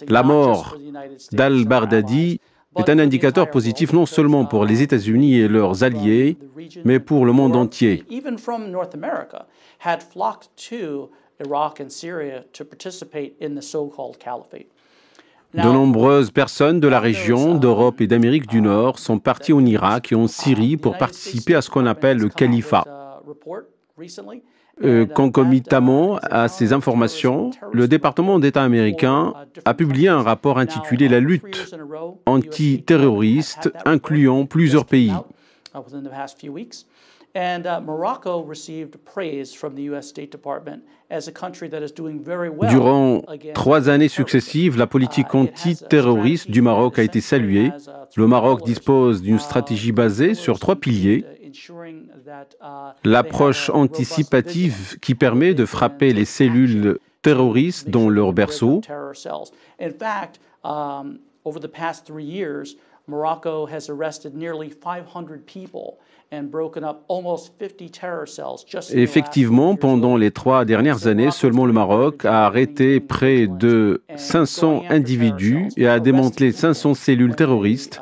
La mort d'al-Baghdadi est un indicateur positif non seulement pour les États-Unis et leurs alliés, mais pour le monde entier. De nombreuses personnes de la région, d'Europe et d'Amérique du Nord sont parties en Irak et en Syrie pour participer à ce qu'on appelle le califat. Concomitamment à ces informations, le département d'État américain a publié un rapport intitulé « La lutte antiterroriste » incluant plusieurs pays. Durant 3 années successives, la politique antiterroriste du Maroc a été saluée. Le Maroc dispose d'une stratégie basée sur 3 piliers. L'approche anticipative qui permet de frapper les cellules terroristes dans leur berceau. Effectivement, pendant les 3 dernières années, seulement le Maroc a arrêté près de 500 individus et a démantelé 500 cellules terroristes.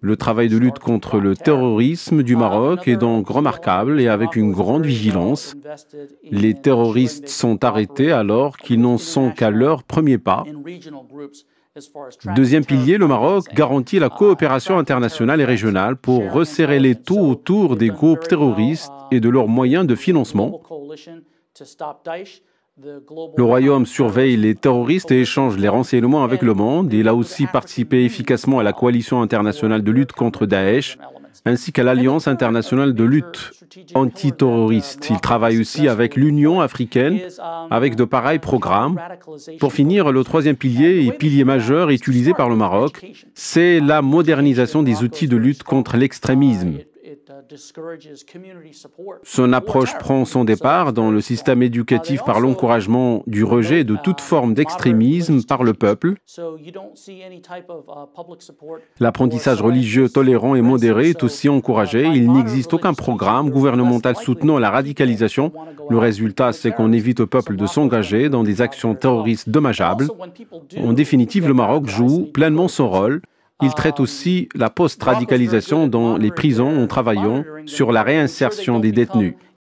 Le travail de lutte contre le terrorisme du Maroc est donc remarquable et avec une grande vigilance. Les terroristes sont arrêtés alors qu'ils n'en sont qu'à leur premier pas. Deuxième pilier, le Maroc garantit la coopération internationale et régionale pour resserrer les taux autour des groupes terroristes et de leurs moyens de financement. Le Royaume surveille les terroristes et échange les renseignements avec le monde. Il a aussi participé efficacement à la coalition internationale de lutte contre Daesh, ainsi qu'à l'Alliance internationale de lutte antiterroriste. Il travaille aussi avec l'Union africaine, avec de pareils programmes. Pour finir, le 3e pilier et pilier majeur utilisé par le Maroc, c'est la modernisation des outils de lutte contre l'extrémisme. Son approche prend son départ dans le système éducatif par l'encouragement du rejet de toute forme d'extrémisme par le peuple. L'apprentissage religieux tolérant et modéré est aussi encouragé. Il n'existe aucun programme gouvernemental soutenant la radicalisation. Le résultat, c'est qu'on évite au peuple de s'engager dans des actions terroristes dommageables. En définitive, le Maroc joue pleinement son rôle. Il traite aussi la post-radicalisation dans les prisons en travaillant sur la réinsertion des détenus.